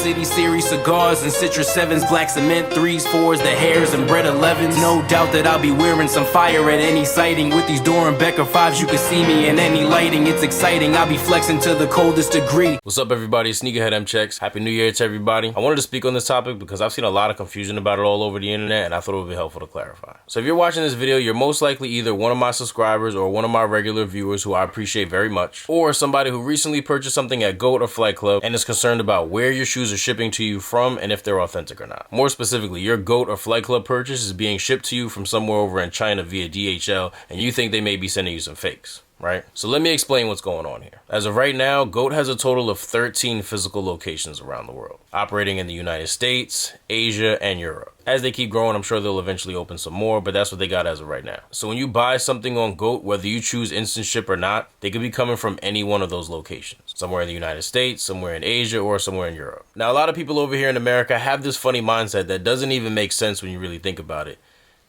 City series cigars and Citrus 7s, black cement 3s, 4s, the hairs and bread 11s. No doubt that I'll be wearing some fire at any sighting. With these Dorenbecker 5s, you can see me in any lighting. It's exciting, I'll be flexing to the coldest degree. What's up, everybody? Sneakerhead M Checks. Happy New Year to everybody. I wanted to speak on this topic because I've seen a lot of confusion about it all over the internet, and I thought it would be helpful to clarify. So if you're watching this video, you're most likely either one of my subscribers or one of my regular viewers who I appreciate very much, or somebody who recently purchased something at GOAT or Flight Club and is concerned about where your shoes are shipping to you from and if they're authentic or not. More specifically, your GOAT or Flight Club purchase is being shipped to you from somewhere over in China via DHL, and you think they may be sending you some fakes, right? So let me explain what's going on here. As of right now, GOAT has a total of 13 physical locations around the world, operating in the United States, Asia, and Europe. As they keep growing, I'm sure they'll eventually open some more, but that's what they got as of right now. So when you buy something on GOAT, whether you choose instant ship or not, they could be coming from any one of those locations. Somewhere in the United States, somewhere in Asia, or somewhere in Europe. Now, a lot of people over here in America have this funny mindset that doesn't even make sense when you really think about it,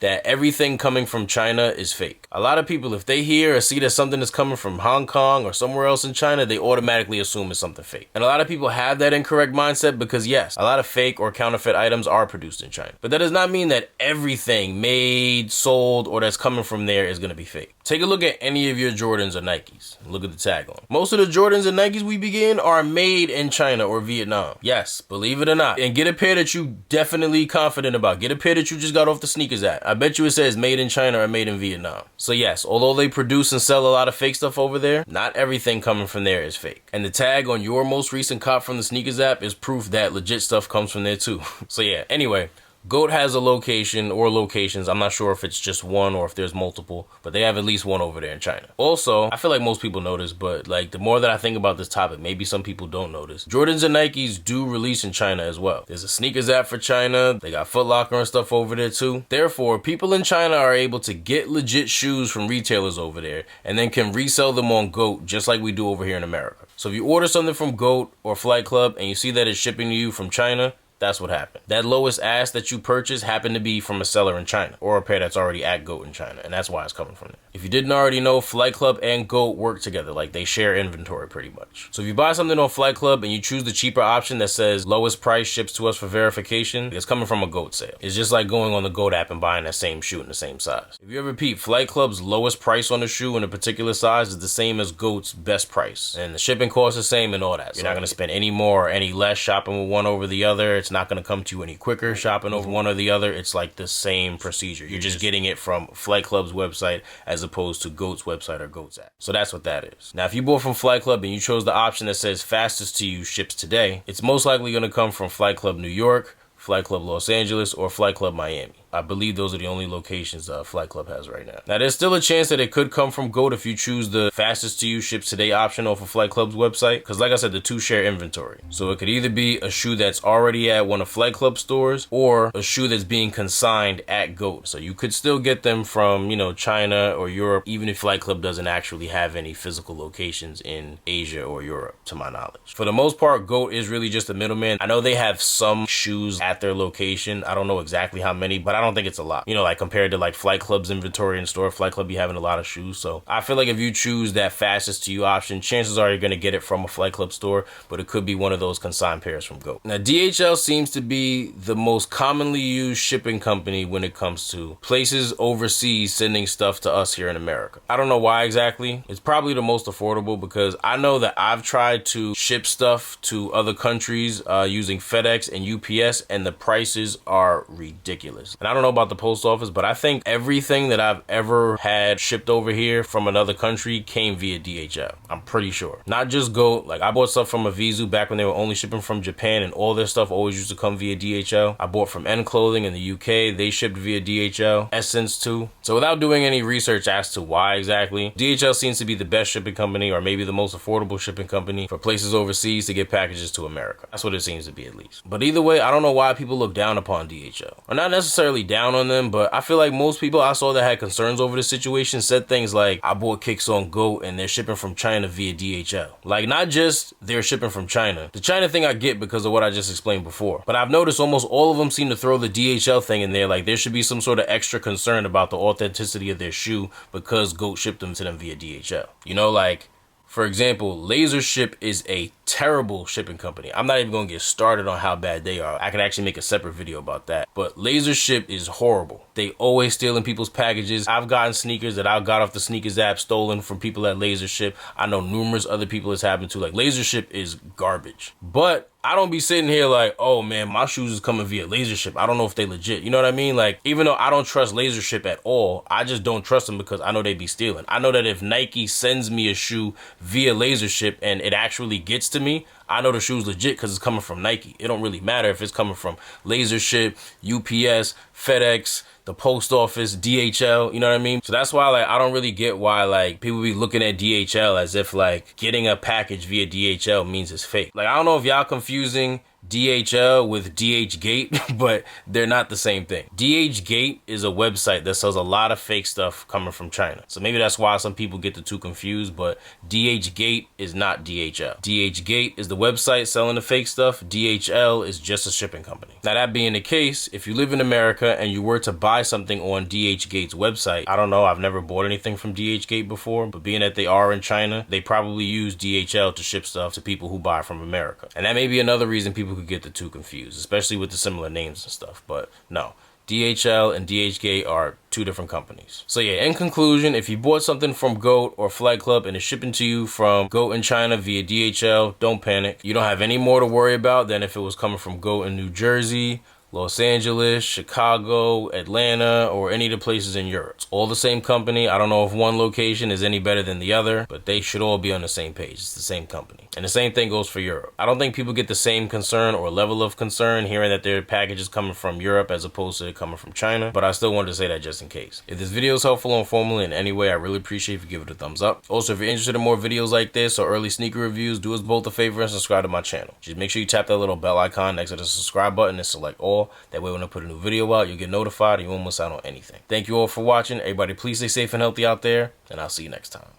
that everything coming from China is fake. A lot of people, if they hear or see that something is coming from Hong Kong or somewhere else in China, they automatically assume it's something fake. And a lot of people have that incorrect mindset because yes, a lot of fake or counterfeit items are produced in China. But that does not mean that everything made, sold, or that's coming from there is gonna be fake. Take a look at any of your Jordans or Nikes. Look at the tag on. Most of the Jordans and Nikes we begin are made in China or Vietnam. Yes, believe it or not. And get a pair that you definitely confident about. Get a pair that you just got off the sneakers at. I bet you it says made in China or made in Vietnam. So yes, although they produce and sell a lot of fake stuff over there, not everything coming from there is fake. And the tag on your most recent cop from the sneakers app is proof that legit stuff comes from there too. So yeah, anyway, GOAT has a location or locations. I'm not sure if it's just one or if there's multiple, but they have at least one over there in China. Also, I feel like most people know this, but like the more that I think about this topic, maybe some people don't know this. Jordans and Nikes do release in China as well. There's a sneakers app for China. They got Foot Locker and stuff over there too. Therefore, people in China are able to get legit shoes from retailers over there and then can resell them on GOAT just like we do over here in America. So if you order something from GOAT or Flight Club and you see that it's shipping to you from China, that's what happened. That lowest ass that you purchased happened to be from a seller in China or a pair that's already at GOAT in China, and that's why it's coming from there. If you didn't already know, Flight Club and GOAT work together, like they share inventory pretty much. So if you buy something on Flight Club and you choose the cheaper option that says lowest price ships to us for verification, it's coming from a GOAT sale. It's just like going on the GOAT app and buying that same shoe in the same size. If you ever repeat, Flight Club's lowest price on the shoe in a particular size is the same as GOAT's best price, and the shipping cost is the same and all that. So you're not gonna spend any more or any less shopping with one over the other. It's not gonna come to you any quicker shopping over one or the other. It's like the same procedure. You're just getting it from Flight Club's website as opposed to GOAT's website or GOAT's app. So that's what that is. Now, if you bought from Flight Club and you chose the option that says fastest to you ships today, it's most likely going to come from Flight Club New York, Flight Club Los Angeles, or Flight Club Miami. I believe those are the only locations Flight Club has right now. Now, there's still a chance that it could come from GOAT if you choose the fastest to you ships today option off of Flight Club's website. Because like I said, the two share inventory. So it could either be a shoe that's already at one of Flight Club stores or a shoe that's being consigned at GOAT. So you could still get them from, you know, China or Europe, even if Flight Club doesn't actually have any physical locations in Asia or Europe, to my knowledge. For the most part, GOAT is really just a middleman. I know they have some shoes at their location. I don't know exactly how many, but I don't think it's a lot. You know, like compared to like Flight Club's inventory in store, Flight Club be having a lot of shoes. So I feel like if you choose that fastest to you option, chances are you're going to get it from a Flight Club store, but it could be one of those consigned pairs from GOAT. Now, DHL seems to be the most commonly used shipping company when it comes to places overseas sending stuff to us here in America. I don't know why exactly. It's probably the most affordable because I know that I've tried to ship stuff to other countries using FedEx and UPS, and the prices are ridiculous. And I don't know about the post office, but I think everything that I've ever had shipped over here from another country came via DHL. I'm pretty sure. Not just GOAT. Like I bought stuff from Avizu back when they were only shipping from Japan, and all their stuff always used to come via DHL. I bought from N Clothing in the UK. They shipped via DHL. Essence too. So without doing any research as to why exactly, DHL seems to be the best shipping company, or maybe the most affordable shipping company for places overseas to get packages to America. That's what it seems to be, at least. But either way, I don't know why people look down upon DHL. Or not necessarily down on them, but I feel like most people I saw that had concerns over the situation said things like, I bought kicks on GOAT and they're shipping from China via DHL. Like, not just they're shipping from China. The China thing I get because of what I just explained before, but I've noticed almost all of them seem to throw the DHL thing in there, like there should be some sort of extra concern about the authenticity of their shoe because GOAT shipped them to them via DHL. You know, like, for example, LaserShip is a terrible shipping company. I'm not even gonna get started on how bad they are. I could actually make a separate video about that. But LaserShip is horrible. They always stealing people's packages. I've gotten sneakers that I got off the sneakers app stolen from people at LaserShip. I know numerous other people it's happened to. Like, LaserShip is garbage. But I don't be sitting here like, oh man, my shoes is coming via LaserShip. I don't know if they legit. You know what I mean? Like, even though I don't trust LaserShip at all, I just don't trust them because I know they be stealing. I know that if Nike sends me a shoe via LaserShip and it actually gets to me, I know the shoe's legit because it's coming from Nike. It don't really matter if it's coming from LaserShip, UPS, FedEx, the post office, DHL, you know what I mean? So that's why, like, I don't really get why, like, people be looking at DHL as if, like, getting a package via DHL means it's fake. Like, I don't know if y'all confusing DHL with DHgate, but they're not the same thing. DHgate is a website that sells a lot of fake stuff coming from China. So maybe that's why some people get the two confused, but DHgate is not DHL. DHgate is the website selling the fake stuff. DHL is just a shipping company. Now, that being the case, if you live in America and you were to buy something on DHgate's website, I don't know, I've never bought anything from DHgate before, but being that they are in China, they probably use DHL to ship stuff to people who buy from America. And that may be another reason people could get the two confused, especially with the similar names and stuff. But no, DHL and DHgate are two different companies. So yeah, in conclusion, if you bought something from GOAT or Flight Club and it's shipping to you from GOAT in China via DHL, don't panic. You don't have any more to worry about than if it was coming from GOAT in New Jersey, Los Angeles, Chicago, Atlanta, or any of the places in Europe. It's all the same company. I don't know if one location is any better than the other, but they should all be on the same page. It's the same company. And the same thing goes for Europe. I don't think people get the same concern or level of concern hearing that their package is coming from Europe as opposed to it coming from China, but I still wanted to say that just in case. If this video is helpful or informative in any way, I really appreciate if you give it a thumbs up. Also, if you're interested in more videos like this or early sneaker reviews, do us both a favor and subscribe to my channel. Just make sure you tap that little bell icon next to the subscribe button and select all. That way when I put a new video out, you'll get notified and you won't miss out on anything. Thank you all for watching. Everybody please stay safe and healthy out there, and I'll see you next time.